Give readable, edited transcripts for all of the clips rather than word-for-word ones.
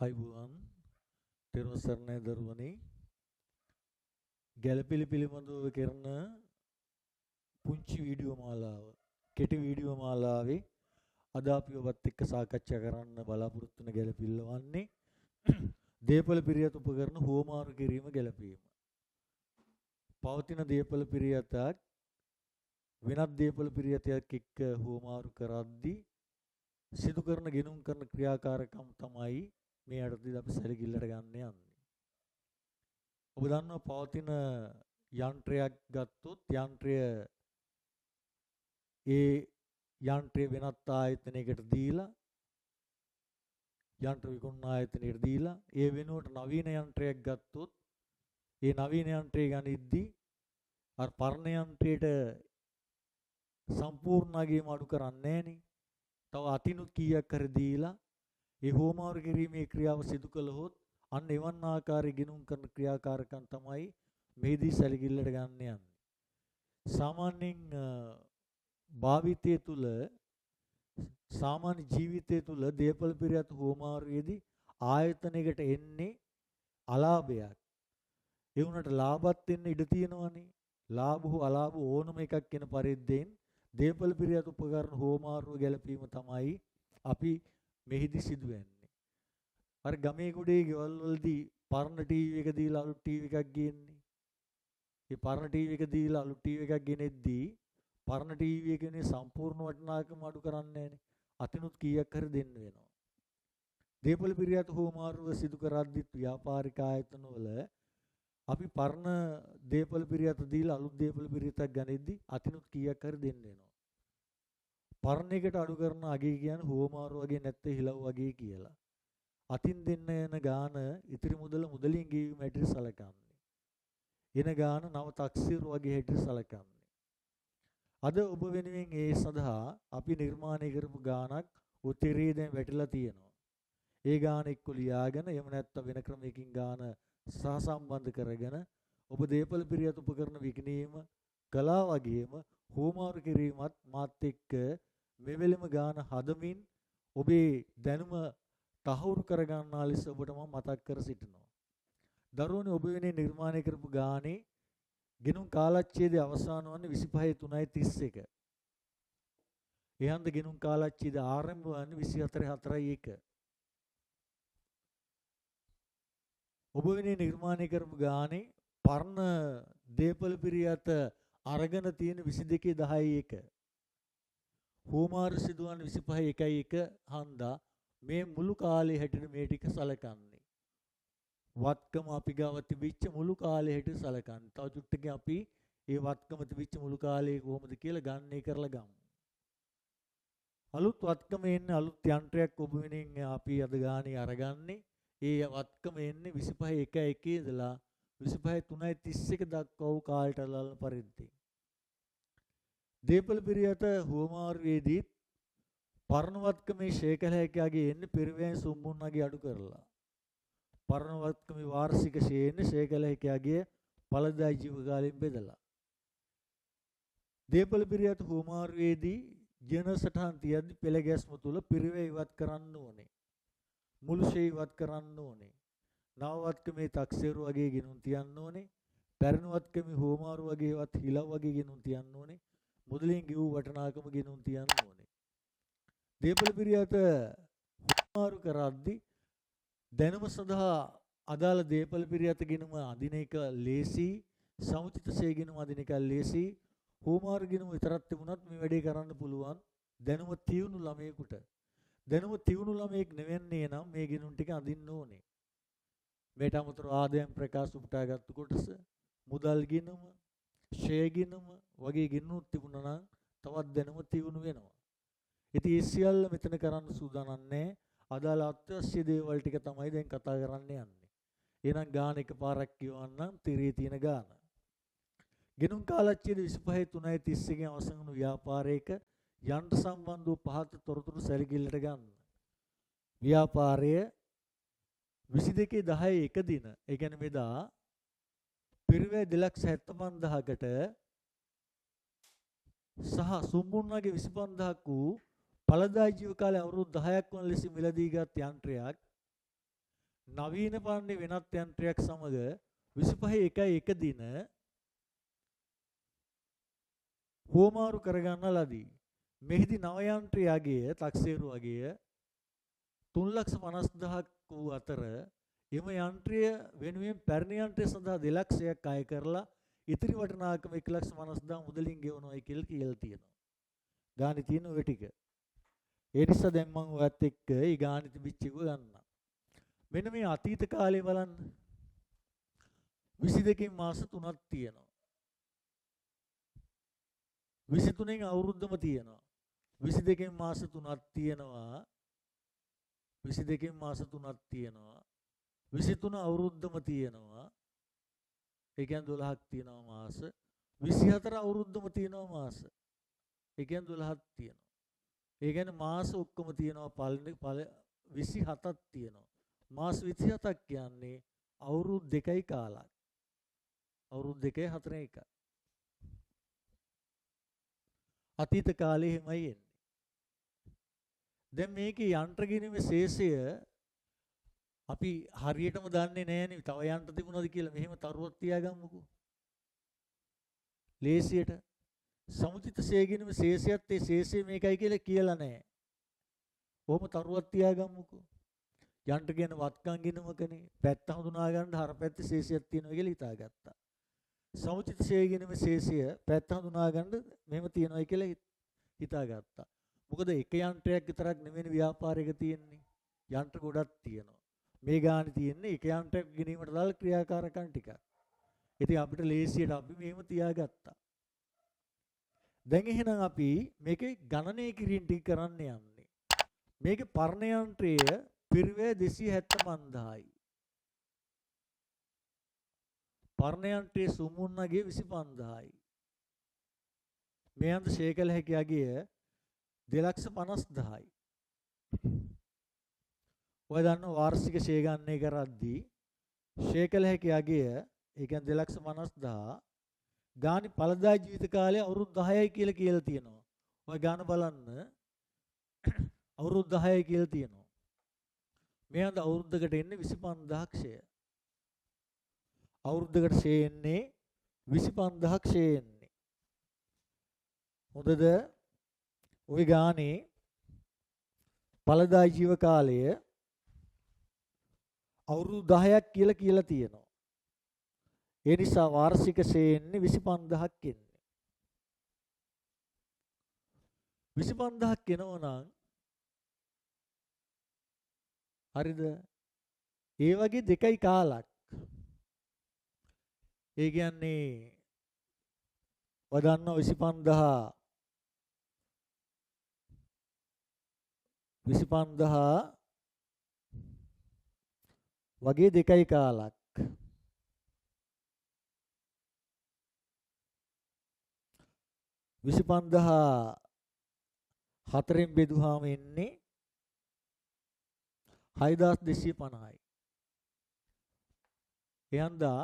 අයිබුවන් තෙරුවන් සරණයි දරුවනි ගැළපිලි පිළිබඳව කරන පුංචි වීඩියෝ මාලාව කෙටි වීඩියෝ මාලාවේ අද අපි ඔබත් එක්ක සාකච්ඡා කරන්න බලාපොරොත්තු වෙන ගැළපිල්ල වන්නේ දේපල පිරියත් උපකරණ හුවමාරු කිරීම ගැළපීම. පවතින දේපල පිරියතක් වෙනත් දේපල පිරියතයක් එක්ක හුවමාරු කරද්දී සිදු කරන ගෙනුම් කරන ක්‍රියාකාරකම් තමයි මේ අර්ථය අපි සැලකිල්ලට ගන්න යන්නේ. ඔබ දන්නවා පවතින යන්ත්‍රයක් ගත්තොත් යන්ත්‍රය වෙනත් ආයතනයකට දීලා යන්ත්‍ර විකුණන ආයතනයකට දීලා ඒ වෙනුවට නවීන යන්ත්‍රයක් ගත්තොත් ඒ නවීන යන්ත්‍රය ගනිද්දී අර පරණ යන්ත්‍රයට සම්පූර්ණයෙන්ම අඩු කරන්නේ නැහනේ. තව අතිනුත් කීයක් හරි දීලා ඒ හෝමාරු කිරීමේ ක්‍රියාව සිදු කළහොත් අන්න එවන් ආකාරයේ ගිණුම් කරන ක්‍රියාකාරකම් තමයි මෙහිදී සැලකිල්ලට ගන්න යන්නේ. සාමාන්‍යයෙන් භාවිතය තුල සාමාන්‍ය ජීවිතය තුල දේපල පිරියත් හෝමාරුවේදී ආයතනයකට එන්නේ අලාභයක්. ඒ වුණාට ලාභත් එන්න ඉඩ තියෙනවනේ. ලාභ හෝ අලාභ ඕනම එකක් වෙන පරිද්දෙන් දේපල පිරියත් උපකරණ හෝමාරුව ගැලපීම තමයි අපි මෙහිදී සිදු වෙන්නේ. අර ගමේ ගොඩේ ගෙවල් වලදී පරණ ටීවී එක දීලා අලුත් ටීවී එකක් ගේන්නේ. ඒ පරණ ටීවී එක දීලා අලුත් ටීවී එකක් ගෙනෙද්දී පරණ ටීවී එකේ සම්පූර්ණ වටිනාකම අඩු කරන්නේ නැහනේ. අතිනුත් කීයක් හරි දෙන්න වෙනවා. දේපල පිරියත් හෝමාරුව සිදු කරද්දී ව්‍යාපාරික ආයතන වල අපි පරණ දේපල පිරියත් දීලා අලුත් දේපල පිරියතක් ගනිද්දී අතිනුත් කීයක් හරි දෙන්න වෙනවා. පරණ එකට අඩු කරන අගේ කියන්නේ හෝමාරු වගේ නැත්තේ හිලව් වගේ කියලා. අතින් දෙන්න යන ගාන ඉතිරි මුදල මුදලින් ගෙවීම හැටියට සැලකන්නේ. එන ගාන නව තක්සීරු වගේ හැටියට සැලකන්නේ. අද ඔබ වෙනුවෙන් ඒ සඳහා අපි නිර්මාණය කරපු ගානක් උත්තරී දැන් වැටිලා තියෙනවා. ඒ ගාන එක්ක ලියාගෙන එහෙම නැත්නම් වෙන ක්‍රමයකින් ගාන සහසම්බන්ධ කරගෙන ඔබ දේපල පිරියත් උපකරණ විකිණීම කළා වගේම හෝමාරු කිරීමත් මාත් එක්ක මෙවෙලෙම ගාන හදමින් ඔබේ දැනුම තහවුරු කරගන්නා ලෙස ඔබට මම මතක් කර සිටිනවා. දරුවනේ ඔබ වෙනුවෙන් නිර්මාණය කරපු ගානේ ගෙනුම් කාලච්ඡේදයේ අවසාන වන්නේ 25/3/31. එහන්ද ගෙනුම් කාලච්ඡේදය ආරම්භ වන්නේ 24/4/1. ඔබ වෙනුවෙන් නිර්මාණය කරපු ගානේ පරණ දේපල පිරියත අරගෙන තියෙන 22/10/1. හෝමාරු සිදුවන්නේ 25/1/1 හන්දා මේ මුළු කාලේ හැටියට මේ ටික සලකන්නේ. වත්කම අපි ගාව තිබිච්ච මුළු කාලේ හැටියට සලකන්නේ. තව චුට්ටකින් අපි ඒ වත්කම තිබිච්ච මුළු කාලේ කොහොමද කියලා ගණනය කරලා ගමු. අලුත් වත්කම එන්නේ අලුත් යන්ත්‍රයක් ඔබ වෙනින් අපි අද ගානේ අරගන්නේ. ඒ වත්කම එන්නේ 25/1/1 ඉඳලා 25/3/31 දක්වා වූ කාලයට අදාළ පරිද්දෙන්. දේපල පිරියත හුවමාරුවේදී පරණ වත්කමේ ශේකල හැකියාගේ එන්නේ පෙරවැය සුම්මුන්නගේ අඩු කරලා. පරණ වත්කමේ වාර්ෂික ශේන්නේ ශේකල හැකියාගේ ඵලදායි ජීව කාලයෙන් බෙදලා. දේපල පිරියත හුවමාරුවේදී ජීවන සටහන් තියද්දි පෙළ ගැස්ම තුල පිරවැය ඉවත් කරන්න ඕනේ. මුළු ශේ ඉවත් කරන්න ඕනේ. නව වත්කමේ තක්සේරු වගේ ගෙනුම් තියන්න ඕනේ. පැරණි වත්කමේ හුවමාරු වගේවත් හිලව් වගේ ගෙනුම් තියන්න ඕනේ. මුදලින් ගෙවූ වටිනාකම ගෙනුම් තියන්න ඕනේ. දේපල පිරියත හුවමාරු කරද්දී දැනුම සඳහා අදාළ දේපල පිරියත ගෙනුම අදින එක ලේසි, සමුචිත සේ ගෙනුම අදින එක ලේසි. හුවමාරු ගෙනුම විතරක් තිබුණත් මේ වැඩේ කරන්න පුළුවන්. දැනුම තියුණු ළමයෙකුට. දැනුම තියුණු ළමයෙක් නෙවෙන්නේ නම් මේ ගෙනුම් ටික අදින්න ඕනේ. මේට අමතරව ආදායම් ප්‍රකාශ උපුටාගත්තු කොටස, මුදල් ගෙනුම, ෂේ ගෙනුම වගේ ගෙනුම් තිබුණා නම් තවත් දැනුම තියුණු වෙනවා. ඉතින් ඒ සියල්ල මෙතන කරන්න සූදානම් නැහැ. අදාළ අත්‍යවශ්‍ය දේවල් ටික තමයි දැන් කතා කරන්න යන්නේ. එහෙනම් ගාන එකපාරක් කියවන්නම් තිරේ තියෙන ගාන. ගෙනුම් කාලච්ඡේද 25/3/31 අවසන් වුණු ව්‍යාපාරයක යන්ත්‍ර සම්බන්ධ වූ පහත තොරතුරු සැලකිල්ලට ගන්න. ව්‍යාපාරය 22/10/1 දින. ඒ කියන්නේ මෙදා පිරිවැය 2,75,000කට සහ සුම්බුන්නගේ 25,000ක් වූ ඵලදායි ජීව කාලය අවුරුදු 10ක් වන ලෙස මිලදීගත් යන්ත්‍රයක් නවීන පාන්නේ වෙනත් යන්ත්‍රයක් සමග 25.1 දින හුවමාරු කරගන්න ලදී. මෙහිදී නව යන්ත්‍රයේ අගය තක්සේරු අගය 3,50,000ක් වූ අතර එම යන්ත්‍රය වෙනුවෙන් පැරණි යන්ත්‍රය සඳහා 2 ලක්ෂයක් අය කරලා ඉතිරි වටිනාකම 1,50,000 මුදලින් ගෙවනවායි කියලා තියෙනවා. ගාණි තියෙන ඔය ටික. ඒ නිසා දැන් මම ඔයත් එක්ක ඊ ගාණි තිබිච්ච එක ගන්නම්. මෙන්න මේ අතීත කාලේ බලන්න. 22කින් මාස 3ක් තියෙනවා. 23න් අවුරුද්දම තියෙනවා. 22කින් මාස 3ක් තියෙනවා. 22කින් මාස 3ක් තියෙනවා. 23 අවුරුද්දම තියෙනවා. ඒ කියන්නේ 12ක් තියෙනවා මාස. 24 අවුරුද්දම තියෙනවා මාස. ඒ කියන්නේ 12ක් තියෙනවා. ඒ කියන්නේ මාස ඔක්කොම තියෙනවා 27ක් තියෙනවා. මාස 27ක් කියන්නේ අවුරුදු 2යි කාලක්. අවුරුදු 2යි 4යි එකයි. අතීත කාලේ එහෙමයි එන්නේ. දැන් මේකේ යන්ත්‍ර ගිණීමේ ශේෂය අපි හරියටම දන්නේ නැහැනේ. තව යන්ත්‍ර තිබුණාද කියලා මෙහෙම තරුවක් තියාගමුකෝ. ලේසියට සමුචිත ශේගිණීමේ ශේෂයත් ඒ ශේෂය මේකයි කියලා නැහැ. කොහොම තරුවක් තියාගමුකෝ. යන්ත්‍ර කියන වත්කම් ගිණුමකනේ. පැත්ත හඳුනා ගන්න හර පැත්තේ ශේෂයක් තියෙනවා කියලා හිතාගත්තා. සමුචිත ශේගිණීමේ ශේෂය පැත්ත හඳුනා ගන්න මෙහෙම තියෙනවා කියලා හිතාගත්තා. මොකද එක යන්ත්‍රයක් විතරක් නෙමෙයි ව්‍යාපාරයක තියෙන්නේ. යන්ත්‍ර ගොඩක් තියෙනවා. මේ ගානේ තියෙන්නේ එක යන්ත්‍රයක් ගෙනීමට දාලා ක්‍රියාකාරකම් ටිකක්. ඉතින් අපිට ලේසියට අපි මෙහෙම තියාගත්තා. දැන් එහෙනම් අපි මේකේ ගණනය කිරීම ටික කරන්න යන්නේ. මේකේ පර්ණ යන්ත්‍රය පිරිවැය 275යි. පර්ණ යන්ත්‍රයේ සුමුන්නගේ 25,000යි. මේ අන්ත ශේකල හැකි අගය 2,50,000යි. ඔය දන්න වාර්ෂික ශේ ගණනය කරද්දී ශේකල හැකි අගය ඒ කියන්නේ 2,50,000 ගානි ඵලදායි ජීවිත කාලය අවුරුදු 10යි කියලා තියෙනවා. ඔය ගාන බලන්න අවුරුදු 10යි කියලා තියෙනවා. මේ අන්ත අවුරුද්දකට එන්නේ 25,000ක් ශේ. අවුරුද්දකට ශේ එන්නේ 25,000ක් ශේ එන්නේ. හොඳද? ওই ගානේ ඵලදායි ජීව කාලය අවුරුදු 10ක් කියලා තියෙනවා. ඒ නිසා වාර්ෂික ශේ එන්නේ 25,000ක් එන්නේ. 25,000ක් එනවනම් හරිද? ඒ වගේ 2යි කාලක්. ඒ කියන්නේ වදන්න 25,000 වගේ 2යි කාලක්. 25,000 4න් බෙදුවාම එන්නේ 6,250යි. එයන්දා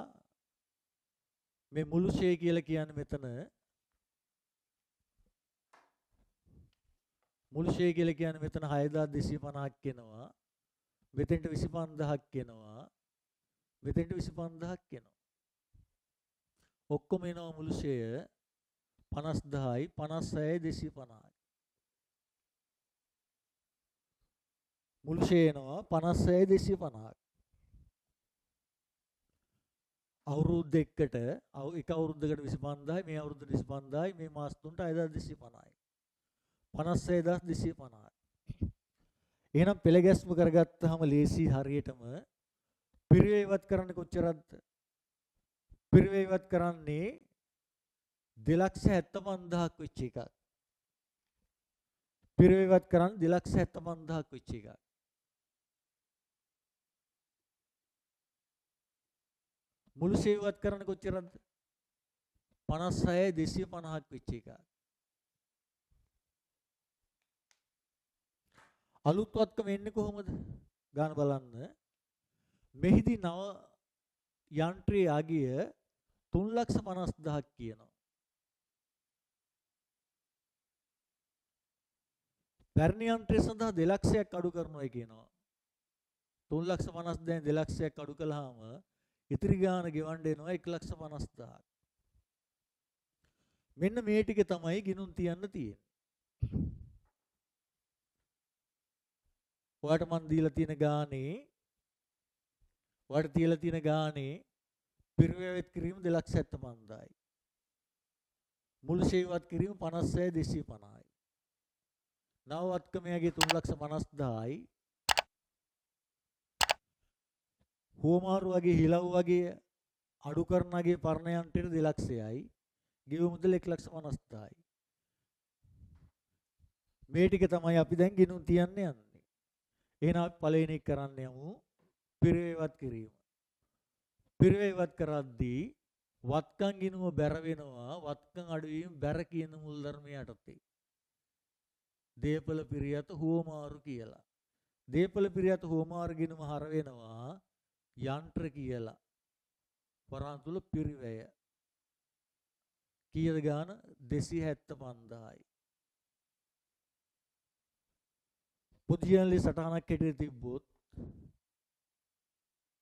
මේ මුළු ශේ කියලා කියන්නේ මෙතන මුළු ශේ කියලා කියන්නේ මෙතන 6,250ක් එනවා. මෙතෙන්ට 25,000ක් එනවා. මෙතෙන්ට 25,000ක් එනවා. ඔක්කොම එනවා මුළු ශේය 50,000යි 56යි 250යි. මුළු ශේ එනවා 56යි 250ක්. අවුරුදු දෙකකට එක අවුරුද්දකට 25,000යි මේ අවුරුද්දට 25,000යි මේ මාස තුනට 6,250යි. 56,250යි. එහෙනම් පෙළ ගැස්ම කරගත්තාම ලේසි හරියටම පිරිවෙ ඉවත් කරන්න කොච්චරද? පිරිවෙ ඉවත් කරන්නේ 2,75,000ක් වෙච්ච එකක්. පිරිවෙ ඉවත් කරන්නේ 2,75,000ක් වෙච්ච එකක්. මුළු ශේ ඉවත් කරන්න කොච්චරද? 56,250ක් වෙච්ච එකක්. අලුත් වත්කම එන්නේ කොහොමද? ගාන බලන්න. මෙහිදී නව යන්ත්‍රයේ අගය 3,50,000ක් කියනවා. පැරණි යන්ත්‍රය සඳහා 2 ලක්ෂයක් අඩු කරනවා කියනවා. 3,50,000 2 ලක්ෂයක් අඩු කළාම ඉතිරි ගාන ගෙවන්න එනවා 1,50,000. මෙන්න මේ ටික තමයි ගිනුම් තියන්න තියෙන්නේ. ඔයාලට මන් දීලා තියෙන ගානේ ඔයාලට තියලා තියෙන ගානේ පිරිවෙත් කිරීම 2,75,000යි. මුළු සේවවත් කිරීම 56,250යි. නවවත්කමයාගේ 3,50,000යි. හෝමාරු වගේ හිලව් වගේ අඩු කරනගේ පර්ණයන්ට 2 ලක්ෂයයි. ගෙව මුදල 1,50,000යි. මේ ටික තමයි අපි දැන් ගිනුම් තියන්න යන්නේ. එහෙනම් අපි පළවෙනි එක කරන්න යමු පිරිවෙත් කිරීම. පිරිවෙත් කරද්දී වත්කම් ගිනුම බැර වෙනවා. වත්කම් අඩුවීම බැර කියන මුල් ධර්මය යටතේ. දීපල පිරියත හෝමාරු කියලා. දීපල පිරියත හෝමාරු ගිනුම හර වෙනවා යන්ත්‍ර කියලා. වරහන් තුල පිරිවැය. කීයද ගාන 275,000යි. පුදියන්ලි සටහනක් හැටියට තිබ්බොත්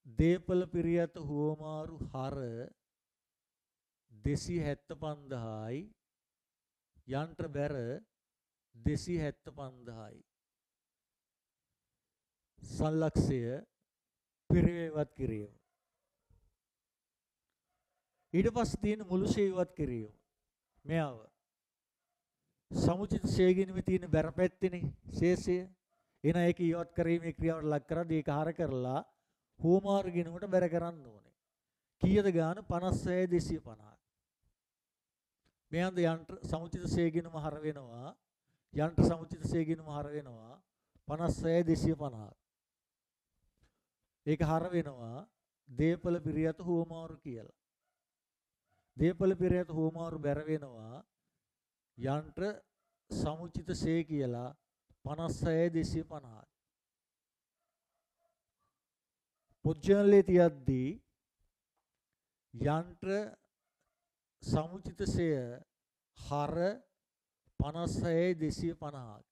දීපල පිරියත හෝමාරු හර 275,000යි යන්ත්‍ර බැර 275,000යි. සංලක්ෂය පිරිවෙත් කිරීම. ඊට පස්සේ තියෙන මුළු ශේවවත් කිරීම. මෙයාව සමුචිත ශේගිනුමේ තියෙන බැර පැත්තේනේ ශේෂය. එන ඒක ඉවත් කිරීමේ ක්‍රියාවට ලක් කරද්දී ඒක හර කරලා හෝමාරු ගිනුමට බැර කරන්න ඕනේ. කීයද ගාන 56,250. මෙයන්ද යන්ත්‍ර සමුචිත ශේගිනුම හර වෙනවා. යන්ත්‍ර සමුචිත ශේගිනුම හර වෙනවා 56,250. ඒක හර වෙනවා දීපල පිරියත හෝමාරු කියලා. දීපල පිරියත හෝමාරු බැර වෙනවා යන්ත්‍ර සමුචිත ශේ කියලා 56,250. පුජ්‍යලේ තියද්දී යන්ත්‍ර සමුචිත ශය හර 56,250.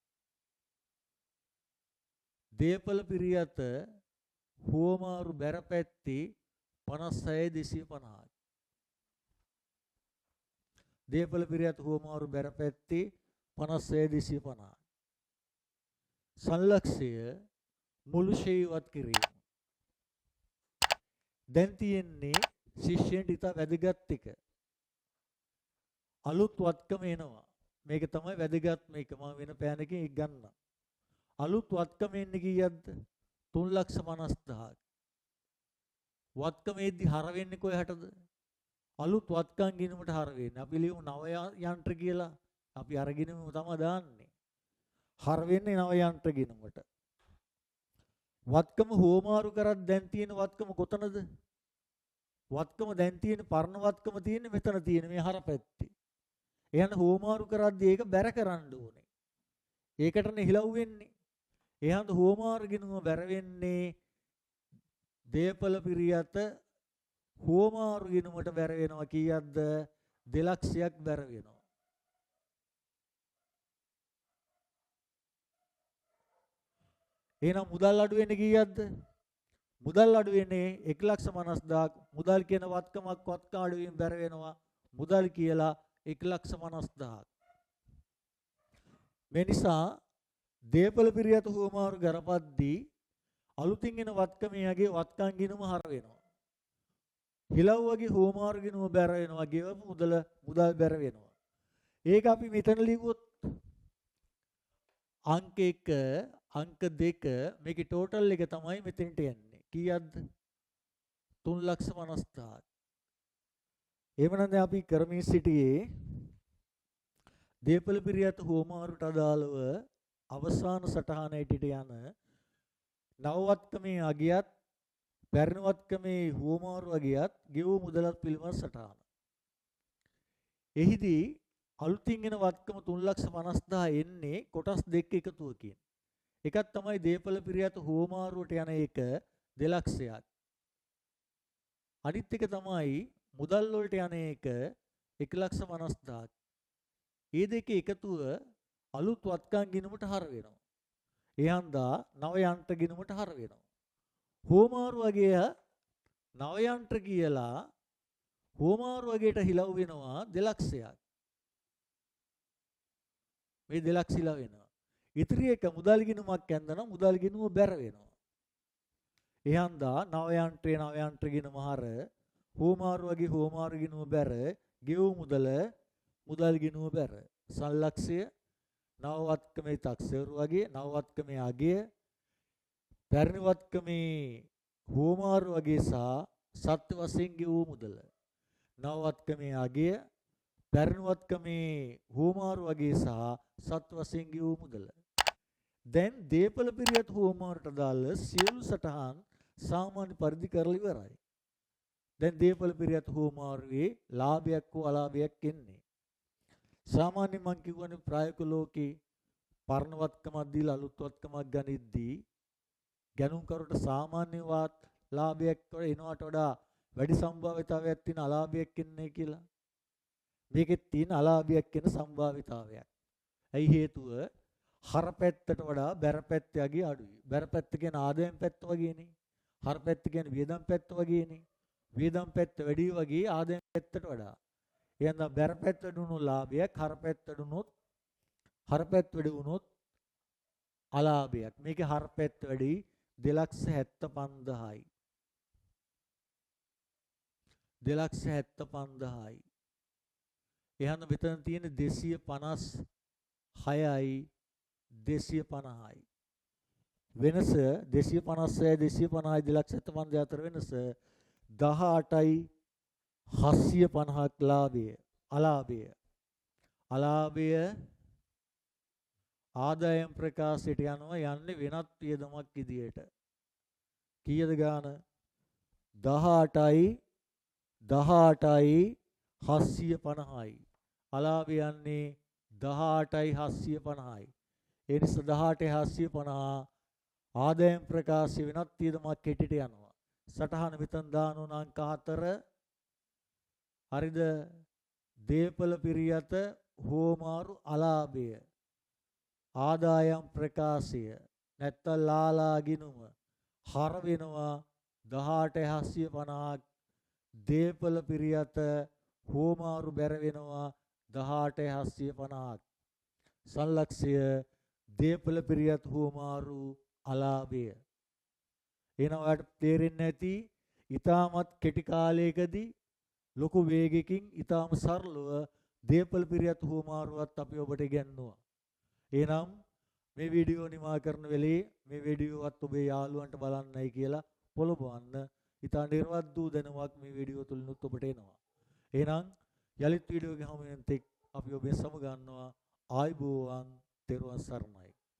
දීපල පිරියත හෝමාරු බැර පැත්තේ 56,250. දීපල පිරියත හෝමාරු බැර පැත්තේ 56,250. සංලක්ෂය මුළු ශේවවත් කිරීම. දැන් තියෙන්නේ ශිෂ්‍යයන්ට ඉතා වැදගත් එක. අලුත් වත්කම එනවා. මේක තමයි වැදගත් මේක. මම වෙන පෑනකින් ගන්න. අලුත් වත්කම එන්නේ කීයක්ද? 3,50,000. වත්කමේදී හර වෙන්නේ කොහටද? අලුත් වත්කම් ගිනුමට හර වෙන්නේ. අපි ලියමු නව යන්ත්‍ර කියලා. අපි අරගෙනම තමයි දාන්නේ. හර වෙන්නේ නව යන්ත්‍ර ගිනුමට. වත්කම හෝමාරු කරත් දැන් තියෙන වත්කම කොතනද? වත්කම දැන් තියෙන පරණ වත්කම තියෙන්නේ මෙතන තියෙන මේ හර පැත්තේ. එහෙනම් හෝමාරු කරද්දී ඒක බැර කරන්න ඕනේ. ඒකටනේ හිලව් වෙන්නේ. එහෙනම් හෝමාරු ගිනුම බැර වෙන්නේ දීපල පිරියත හෝමාරු ගිනුමට බැර වෙනවා කීයක්ද? 2 ලක්ෂයක් බැර වෙනවා. එහෙනම් මුදල් අඩු වෙන්නේ කීයක්ද? මුදල් අඩු වෙන්නේ 1,50,000. මුදල් කියන වත්කමක් වත්ක අඩු වීම බැර වෙනවා. මුදල් කියලා 1,50,000. මේ නිසා දීපල පිරියත හෝමාරු ගරපද්දී අලුතින් එන වත්කමයාගේ වත්කම් ගිනුම හර වෙනවා. හිලව් වගේ හෝමාරු ගිනුම බැර වෙනවා. ගෙවපු මුදල් බැර වෙනවා. ඒක අපි මෙතන ලිව්වොත් අංක 1 අංක 2 මේකේ ටෝටල් එක තමයි මෙතනට යන්නේ. කීයක්ද? 3,50,000. එහෙමනම් දැන් අපි කරමින් සිටියේ දීපල පිරියත හෝමාරුට අදාළව අවසාන සටහන ඇටිට යන නවවත්කමේ අගියත් පැරණවත්කමේ හෝමාරු අගියත් ගෙවූ මුදලත් පිළිබඳ සටහන. එහිදී අලුතින් එන වත්කම 3,50,000 එන්නේ කොටස් දෙක එකතුවකින්. එකක් තමයි දීපල පිරියත හෝමාරුවට යන එක 2 ලක්ෂයක්. අනිත් එක තමයි මුදල් වලට යන එක 1,50,000. මේ දෙක එකතුව අලුත් වත්කම් ගිණුමට හර වෙනවා. ඒ හන්දා නව යන්ත්‍ර ගිණුමට හර වෙනවා. හෝමාරු වගේ නවයන්ත්‍ර කියලා හෝමාරු වගේට හිලව් වෙනවා 2,00,000ක්. මේ 2,00,000 හිලව් වෙනවා. ඉතිරි එක මුදල් ගිණුමක් ඇඳනවා මුදල් ගිණුම බැර වෙනවා. එහන්දා නවයන්ත්‍රේ ගිණුම හර හෝමාරු වගේ හෝමාරු ගිණුම බැර ගෙවූ මුදල් ගිණුම බැර සංලක්ෂය නවවත්කමේ තක්සේරු වගේ නවවත්කමේ අගය පැරණිවත්කමේ හෝමාරු වගේ සහ සත්‍ය වශයෙන් ගෙවූ මුදල නවවත්කමේ අගය පැරණිවත්කමේ හෝමාරු වගේ සහ සත්‍ය වශයෙන් ගෙවූ මුදල දැන් දීපල පිරියත් හෝමාරුට දාල සියලු සටහන් සාමාන්‍ය පරිදි කරලා ඉවරයි. දැන් දීපල පිරියත් හෝමාරුවේ ලාභයක් හෝ අලාභයක් එන්නේ. සාමාන්‍ය මං කියවනේ ප්‍රායෝගික ලෝකේ පරණවත්කමක් දීලා අලුත්වත්කමක් ගනිද්දී ගැනුම්කරුට සාමාන්‍ය වාත් ලාභයක් එනවට වඩා වැඩි සම්භාවිතාවයක් තියෙන අලාභයක් එන්නේ කියලා. මේකෙත් තියෙන අලාභයක් එන සම්භාවිතාවයක්. ඇයි හේතුව? හර පැත්තට වඩා බැර පැත්ත යගේ අඩුයි. බැර පැත්ත කියන්නේ ආදායම් පැත්ත වගේනේ. හර පැත්ත කියන්නේ වියදම් පැත්ත වගේනේ. වියදම් පැත්ත වැඩි වගේ ආදායම් පැත්තට වඩා. එහෙනම් බැර පැත්ත දුණු ලාභයක් හර පැත්ත දුනොත් හර පැත්ත වැඩි වුණොත් අලාභයක්. මේකේ හර පැත්ත වැඩි 2,75,000යි. 2,75,000යි. එහෙනම් මෙතන තියෙන 256යි 250යි. වෙනස 256 250යි 2,75,000 අතර වෙනස 18යි 750ක් ලාභය. අලාභය ආදායම් ප්‍රකාශයට යනවා යන්නේ වෙනත් වියදමක් විදියට. කීයද ගාන? 18යි 750යි. අලාභය යන්නේ 18යි 750යි. ඒ නිසා 18යි 750 ආදායම් ප්‍රකාශය වෙනත් වියදමක් හැටියට යනවා. සටහන මෙතන දානෝ අංක 4 හරිද? දීපල පිරියත හෝමාරු අලාභය ආදායම් ප්‍රකාශය නැත්තම් ලාලා ගිණුම හර වෙනවා 18750ක්. දීපල පිරියත හෝමාරු බැර වෙනවා 18750ක්. සංලක්ෂය දීපල පිරියත් හෝමාරු අලාභය. එහෙනම් ඔයාලට තේරෙන්නේ නැති ඊටමත් කෙටි කාලයකදී ලොකු වේගයකින් ඊටම සරලව දීපල පිරියත් හෝමාරුවත් අපි ඔබට ඉගෙනුවා. එහෙනම් මේ වීඩියෝ නිමා කරන වෙලේ මේ වීඩියෝවත් ඔබේ යාළුවන්ට බලන්නයි කියලා පොළඹවන්න. ඊට නිර්වත් වූ දැනුමක් මේ වීඩියෝ තුලිනුත් ඔබට එනවා. එහෙනම් යලිත් වීඩියෝ එක හැමෙන් තෙක් අපි ඔබෙන් සමු ගන්නවා. ආයුබෝවන් තෙරුවන් සරණයි.